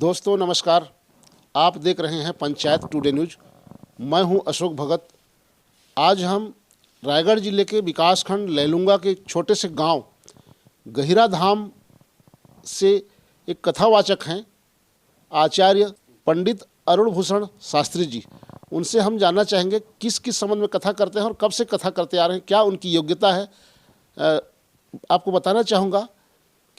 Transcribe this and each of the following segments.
दोस्तों नमस्कार। आप देख रहे हैं पंचायत टुडे न्यूज। मैं हूं अशोक भगत। आज हम रायगढ़ जिले के विकासखंड लैलूंगा के छोटे से गांव गहिरा धाम से एक कथावाचक हैं आचार्य पंडित अरुण भूषण शास्त्री जी। उनसे हम जानना चाहेंगे किस किस संबंध में कथा करते हैं और कब से कथा करते आ रहे हैं, क्या उनकी योग्यता है। आपको बताना चाहूँगा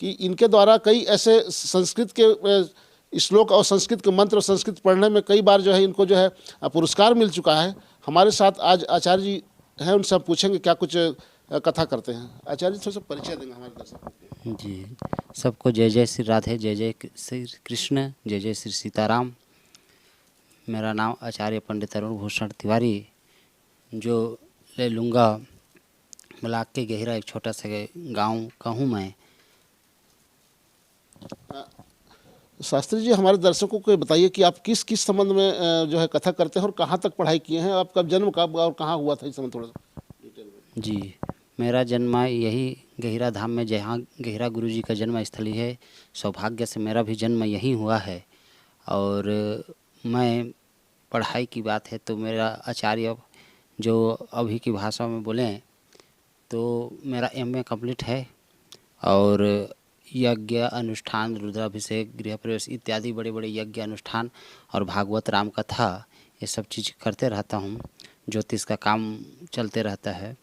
कि इनके द्वारा कई ऐसे संस्कृत के श्लोक और संस्कृत के मंत्र और संस्कृत पढ़ने में कई बार जो है इनको जो है पुरस्कार मिल चुका है। हमारे साथ आज आचार्य जी हैं, उनसे हम पूछेंगे क्या कुछ कथा करते हैं। आचार्य जी थोड़ा सा परिचय देंगे हमारे दर्शकों को। जी, सबको जय जय श्री राधे, जय जय श्री कृष्ण, जय जय श्री सीताराम। मेरा नाम आचार्य पंडित अरुण भूषण तिवारी, जो लैलूंगा ब्लॉक के गहिरा एक छोटा सा गांव का हूँ मैं। शास्त्री जी, हमारे दर्शकों को बताइए कि आप किस किस संबंध में जो है कथा करते हैं और कहाँ तक पढ़ाई किए हैं, आपका जन्म कब और कहाँ हुआ था, इस संबंध थोड़ा सा डिटेल में। जी, मेरा जन्म यही गहिरा धाम में, जहाँ गहिरा गुरु जी का जन्म स्थली है। सौभाग्य से मेरा भी जन्म यहीं हुआ है। और मैं पढ़ाई की बात है तो मेरा आचार्य, जो अभी की भाषा में बोलें तो मेरा MA कंप्लीट है। और यज्ञ अनुष्ठान, रुद्राभिषेक, गृह प्रवेश इत्यादि बड़े बड़े यज्ञ अनुष्ठान और भागवत राम कथा ये सब चीज़ करते रहता हूँ। ज्योतिष का काम चलते रहता है।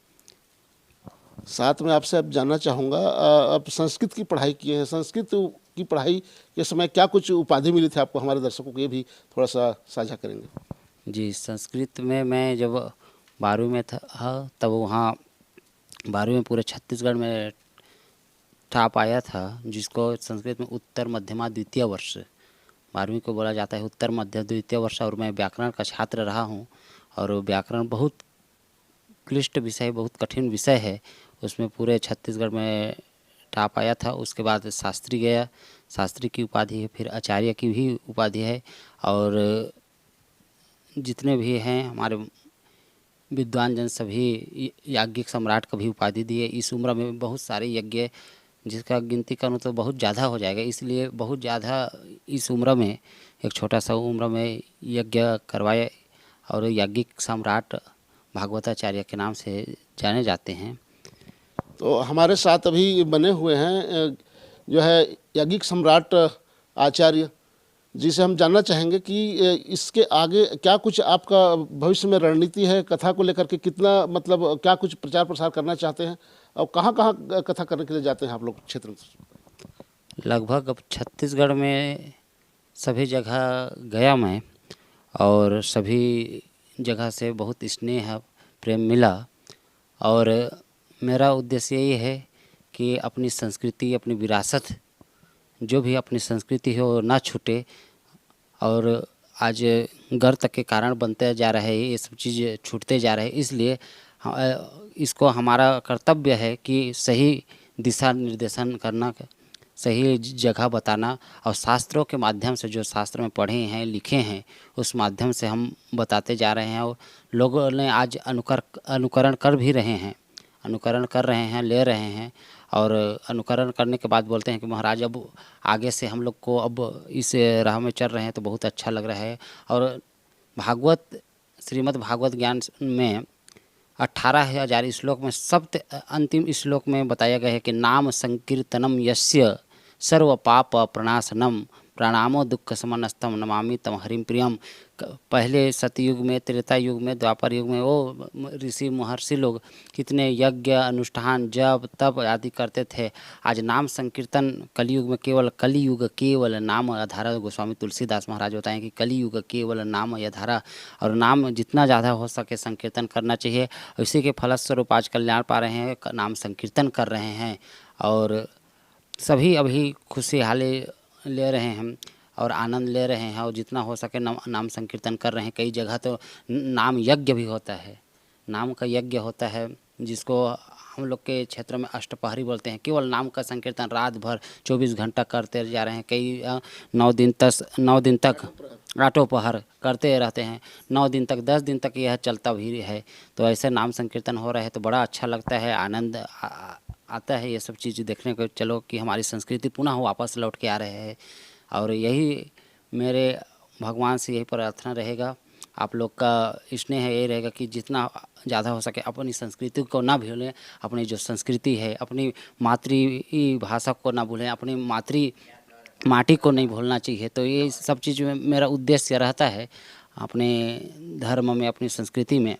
साथ में आपसे अब जानना चाहूँगा, आप संस्कृत की पढ़ाई किए हैं, संस्कृत की पढ़ाई के समय क्या कुछ उपाधि मिली थी आपको, हमारे दर्शकों को ये भी थोड़ा सा साझा करेंगे। जी, संस्कृत में मैं जब 12वीं में था तब वहाँ 12वीं में पूरे छत्तीसगढ़ में टॉप आया था, जिसको संस्कृत में उत्तर मध्यमा द्वितीय वर्ष 12वीं को बोला जाता है, उत्तर मध्य द्वितीय वर्ष। और मैं व्याकरण का छात्र रहा हूँ। और व्याकरण बहुत क्लिष्ट विषय, बहुत कठिन विषय है। उसमें पूरे छत्तीसगढ़ में टॉप आया था। उसके बाद शास्त्री गया, शास्त्री की उपाधि है, फिर आचार्य की भी उपाधि है। और जितने भी हैं हमारे विद्वान जन सभी याज्ञिक सम्राट का भी उपाधि दिए। इस उम्र में बहुत सारे यज्ञ, जिसका गिनती करूँ तो बहुत ज़्यादा हो जाएगा, इसलिए बहुत ज़्यादा इस उम्र में, एक छोटा सा उम्र में यज्ञ करवाए। और याज्ञिक सम्राट भागवताचार्य के नाम से जाने जाते हैं। तो हमारे साथ अभी बने हुए हैं जो है याज्ञिक सम्राट आचार्य जी से हम जानना चाहेंगे कि इसके आगे क्या कुछ आपका भविष्य में रणनीति है, कथा को लेकर के कितना मतलब क्या कुछ प्रचार प्रसार करना चाहते हैं और कहाँ कहाँ कथा करने के लिए जाते हैं आप लोग क्षेत्र में। लगभग अब छत्तीसगढ़ में सभी जगह गया मैं, और सभी जगह से बहुत स्नेह प्रेम मिला। और मेरा उद्देश्य यही है कि अपनी संस्कृति, अपनी विरासत, जो भी अपनी संस्कृति है वो ना छूटे। और आज गर्व के कारण बनते जा रहे हैं, ये सब चीज़ छूटते जा रहे हैं। इसलिए इसको हमारा कर्तव्य है कि सही दिशा निर्देशन करना, सही जगह बताना, और शास्त्रों के माध्यम से, जो शास्त्र में पढ़े हैं लिखे हैं, उस माध्यम से हम बताते जा रहे हैं। और लोगों ने आज अनुकरण कर भी रहे हैं, अनुकरण कर रहे हैं, ले रहे हैं। और अनुकरण करने के बाद बोलते हैं कि महाराज अब आगे से हम लोग को अब इस राह में चल रहे हैं तो बहुत अच्छा लग रहा है। और भागवत, श्रीमद् भागवत ज्ञान में 18,000 श्लोक में अंतिम श्लोक में बताया गया है कि नाम संकीर्तनम यस्य सर्व पाप प्रणाशनम प्रणामो दुख समनस्तम नमामि तम हरिम प्रियम। पहले सतयुग में, त्रेता युग में, द्वापर युग में वो ऋषि महर्षि लोग कितने यज्ञ अनुष्ठान जप तप आदि करते थे। आज नाम संकीर्तन कलयुग में, कलियुग केवल नाम आधारा। गोस्वामी तुलसीदास महाराज बताएं कि कलियुग केवल नाम आधारा। और नाम जितना ज़्यादा हो सके संकीर्तन करना चाहिए। इसी के फलस्वरूप आज कल्याण पा रहे हैं, नाम संकीर्तन कर रहे हैं। और सभी अभी खुशहाली ले रहे हैं और आनंद ले रहे हैं। और जितना हो सके नाम संकीर्तन कर रहे हैं। कई जगह तो नाम यज्ञ भी होता है, नाम का यज्ञ होता है, जिसको हम लोग के क्षेत्र में अष्टपहरी बोलते हैं। केवल नाम का संकीर्तन रात भर 24 घंटा करते जा रहे हैं। कई 9 दिन तक आठों पहर करते रहते हैं। 9 दिन तक, 10 दिन तक यह चलता भी है। तो ऐसे नाम संकीर्तन हो रहे हैं तो बड़ा अच्छा लगता है, आनंद आता है ये सब चीज़ देखने को। चलो कि हमारी संस्कृति पुनः वापस लौट के आ रहे हैं। और यही मेरे भगवान से यही प्रार्थना रहेगा, आप लोग का स्नेह है ये रहेगा कि जितना ज़्यादा हो सके अपनी संस्कृति को ना भूलें, अपनी जो संस्कृति है, अपनी मातृभाषा को ना भूलें, अपनी माटी को नहीं भूलना चाहिए। तो ये सब चीज़ में मेरा उद्देश्य रहता है, अपने धर्म में, अपनी संस्कृति में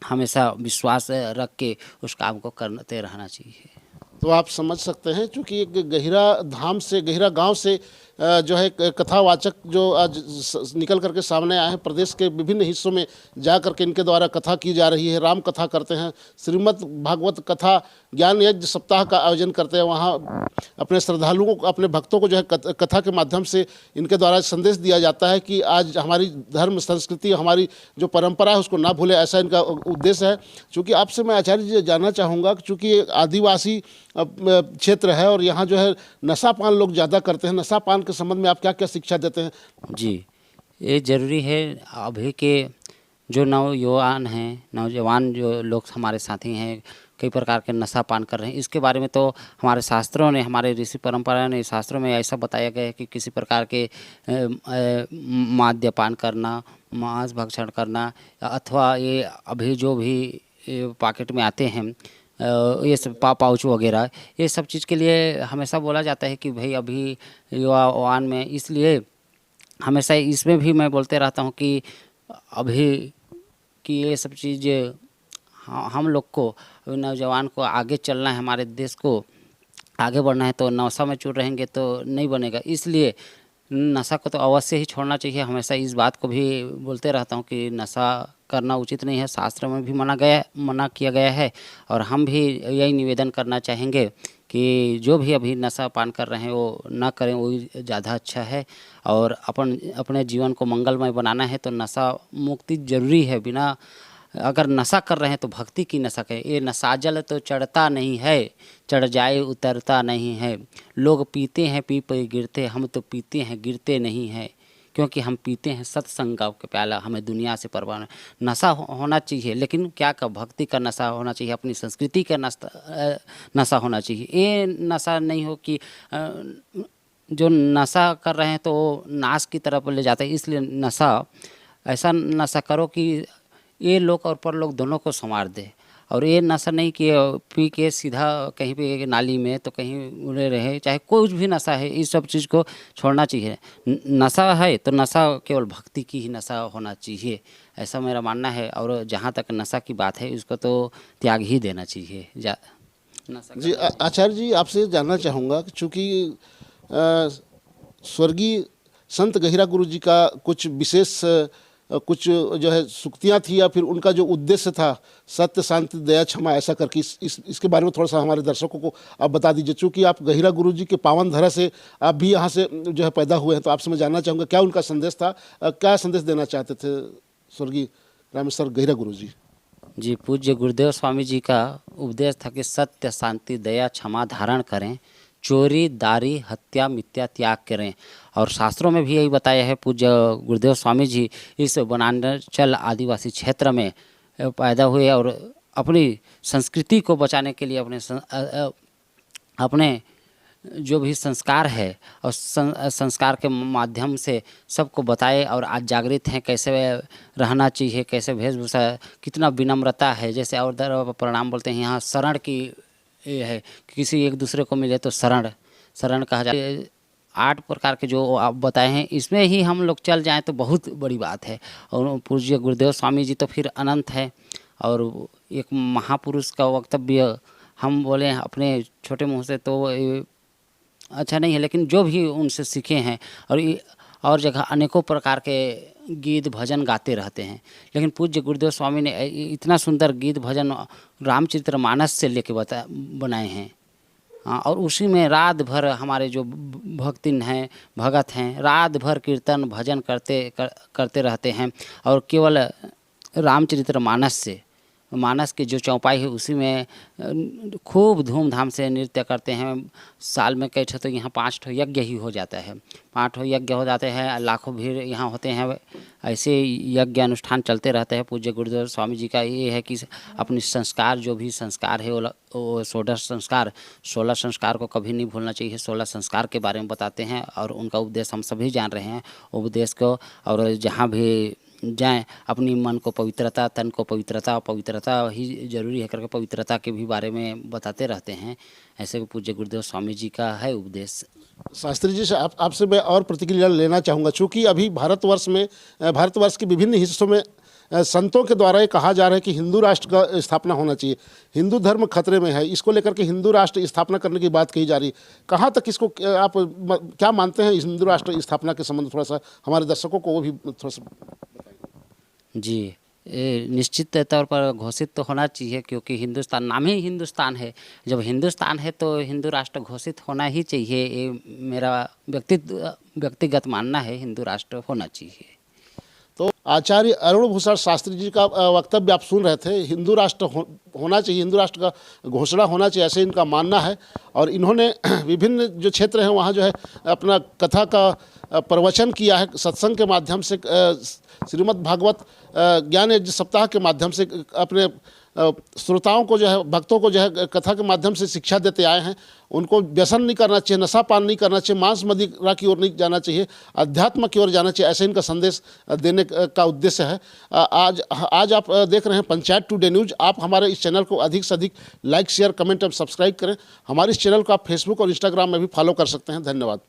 हमेशा विश्वास रख के उस काम को करते रहना चाहिए। तो आप समझ सकते हैं, चूँकि एक गहिरा धाम से, गहिरा गांव से जो है कथावाचक जो आज निकल करके सामने आए हैं, प्रदेश के विभिन्न हिस्सों में जा करके इनके द्वारा कथा की जा रही है, राम कथा करते हैं, श्रीमद् भागवत कथा ज्ञान यज्ञ सप्ताह का आयोजन करते हैं। वहाँ अपने श्रद्धालुओं को, अपने भक्तों को जो है कथा के माध्यम से इनके द्वारा संदेश दिया जाता है कि आज हमारी धर्म संस्कृति, हमारी जो परंपरा है उसको ना भूले, ऐसा इनका उद्देश्य है। चूँकि आपसे मैं आचार्य जी जानना चाहूँगा, चूँकि आदिवासी क्षेत्र है और यहाँ जो है नशापान लोग ज़्यादा करते हैं, नशापान के संबंध में आप क्या क्या शिक्षा देते हैं? जी, ये ज़रूरी है। अभी के जो नौजवान जो लोग हमारे साथी हैं, कई प्रकार के नशा पान कर रहे हैं, इसके बारे में तो हमारे शास्त्रों ने, हमारे ऋषि परंपरा ने, शास्त्रों में ऐसा बताया गया है कि किसी प्रकार के मद्यपान करना, मांस भक्षण करना, अथवा ये अभी जो भी पॉकेट में आते हैं ये सब पाउच वगैरह, ये सब चीज़ के लिए हमेशा बोला जाता है कि भाई अभी युवावान में, इसलिए हमेशा इसमें भी मैं बोलते रहता हूँ कि अभी कि ये सब चीज़ हम लोग को, अभी नौजवान को आगे चलना है, हमारे देश को आगे बढ़ना है, तो नशा में चूर रहेंगे तो नहीं बनेगा। इसलिए नशा को तो अवश्य ही छोड़ना चाहिए। हमेशा इस बात को भी बोलते रहता हूँ कि नशा करना उचित नहीं है, शास्त्र में भी मना किया गया है। और हम भी यही निवेदन करना चाहेंगे कि जो भी अभी नशा पान कर रहे हैं वो ना करें, वो ज़्यादा अच्छा है। और अपने जीवन को मंगलमय बनाना है तो नशा मुक्ति जरूरी है। बिना अगर नशा कर रहे हैं तो भक्ति की नशा करें। ये नशा जल तो चढ़ता नहीं है, चढ़ जाए उतरता नहीं है। लोग पीते हैं पी पी गिरते, हम तो पीते हैं गिरते नहीं है, क्योंकि हम पीते हैं सत्संग का प्याला, हमें दुनिया से परवाह नहीं। नशा होना चाहिए, लेकिन क्या का भक्ति का नशा होना चाहिए, अपनी संस्कृति का नशा होना चाहिए। ये नशा नहीं हो कि जो नशा कर रहे हैं तो वो नाश की तरफ ले जाता है। इसलिए ऐसा नशा करो कि ये लोग और परलोक दोनों को संवार दे। और ये नशा नहीं कि पी के सीधा कहीं पे नाली में तो कहीं उड़े रहे, चाहे कोई भी नशा है, इस सब चीज़ को छोड़ना चाहिए। नशा है तो नशा केवल भक्ति की ही नशा होना चाहिए, ऐसा मेरा मानना है। और जहाँ तक नशा की बात है, इसको तो त्याग ही देना चाहिए। जी आचार्य जी, आपसे जानना चाहूँगा कि चूँकि स्वर्गीय संत गहिरा गुरु जी का कुछ विशेष कुछ जो है सुक्तियाँ थी, या फिर उनका जो उद्देश्य था सत्य शांति दया क्षमा, ऐसा करके इसके बारे में थोड़ा सा हमारे दर्शकों को आप बता दीजिए। चूँकि आप गहिरा गुरु जी के पावन धरा से आप भी यहाँ से जो है पैदा हुए हैं, तो आपसे मैं जानना चाहूँगा क्या उनका संदेश था, क्या संदेश देना चाहते थे स्वर्गीय रामेश्वर गहिरा गुरु जी? जी, पूज्य गुरुदेव स्वामी जी का उपदेश था कि सत्य शांति दया क्षमा धारण करें, चोरी दारी हत्या मिथ्या त्याग करें। और शास्त्रों में भी यही बताया है। पूज्य गुरुदेव स्वामी जी इस वनांचल आदिवासी क्षेत्र में पैदा हुए और अपनी संस्कृति को बचाने के लिए अपने जो भी संस्कार है और संस्कार के माध्यम से सबको बताए। और आज जागृत हैं कैसे रहना चाहिए, कैसे वेशभूषा, कितना विनम्रता है। जैसे और प्रणाम बोलते हैं, यहाँ शरण की ये है, किसी एक दूसरे को मिले तो शरण कहा जाता है। 8 प्रकार के जो आप बताए हैं, इसमें ही हम लोग चल जाएं तो बहुत बड़ी बात है। और पूज्य गुरुदेव स्वामी जी तो फिर अनंत है। और एक महापुरुष का वक्तव्य हम बोले अपने छोटे मुँह से तो अच्छा नहीं है, लेकिन जो भी उनसे सीखे हैं, और जगह अनेकों प्रकार के गीत भजन गाते रहते हैं। लेकिन पूज्य गुरुदेव स्वामी ने इतना सुंदर गीत भजन रामचरितमानस से लेके बनाए हैं। और उसी में रात भर हमारे जो भक्तिन हैं, भगत हैं, रात भर कीर्तन भजन करते रहते हैं। और केवल रामचरितमानस से मानस की जो चौपाई है उसी में खूब धूमधाम से नृत्य करते हैं। साल में कई ठो तो यहाँ 5 ठो यज्ञ ही हो जाता है, 5 ठो यज्ञ हो जाते हैं, लाखों भीड़ यहाँ होते हैं। ऐसे यज्ञ अनुष्ठान चलते रहते हैं। पूज्य गुरुदेव स्वामी जी का ये है कि अपनी संस्कार जो भी संस्कार है वो 16 संस्कार को कभी नहीं भूलना चाहिए। 16 संस्कार के बारे में बताते हैं और उनका उपदेश हम सभी जान रहे हैं। उपदेश को और जहाँ भी जाएं अपनी मन को पवित्रता, तन को पवित्रता ही जरूरी है करके पवित्रता के भी बारे में बताते रहते हैं। ऐसे पूज्य गुरुदेव स्वामी जी का है उपदेश। शास्त्री जी से आपसे मैं और प्रतिक्रिया लेना चाहूँगा। चूँकि अभी भारतवर्ष के विभिन्न हिस्सों में संतों के द्वारा ये कहा जा रहा है कि हिंदू राष्ट्र का स्थापना होना चाहिए, हिंदू धर्म खतरे में है, इसको लेकर के हिंदू राष्ट्र स्थापना करने की बात कही जा रही है। कहाँ तक इसको आप क्या मानते हैं? इस हिंदू राष्ट्र स्थापना के संबंध थोड़ा सा हमारे दर्शकों को वो भी थोड़ा सा जी, निश्चित तौर पर घोषित तो होना चाहिए, क्योंकि हिंदुस्तान नाम ही हिंदुस्तान है। जब हिंदुस्तान है तो हिंदू राष्ट्र घोषित होना ही चाहिए। ये मेरा व्यक्तिगत मानना है, हिंदू राष्ट्र होना चाहिए। तो आचार्य अरुण भूषण शास्त्री जी का वक्तव्य आप सुन रहे थे। हिंदू राष्ट्र होना चाहिए, हिंदू राष्ट्र का घोषणा होना चाहिए, ऐसे इनका मानना है। और इन्होंने विभिन्न जो क्षेत्र हैं वहाँ जो है अपना कथा का प्रवचन किया है, सत्संग के माध्यम से, श्रीमद् भागवत ज्ञान यज्ञ सप्ताह के माध्यम से अपने श्रोताओं को जो है, भक्तों को जो है कथा के माध्यम से शिक्षा देते आए हैं। उनको व्यसन नहीं करना चाहिए, नशा पान नहीं करना चाहिए, मांस मदिरा की ओर नहीं जाना चाहिए, अध्यात्म की ओर जाना चाहिए, ऐसे इनका संदेश देने का उद्देश्य है। आज आप देख रहे हैं पंचायत टुडे न्यूज़। आप हमारे इस चैनल को अधिक से अधिक लाइक, शेयर, कमेंट और सब्सक्राइब करें। हमारे इस चैनल को आप फेसबुक और इंस्टाग्राम में भी फॉलो कर सकते हैं। धन्यवाद।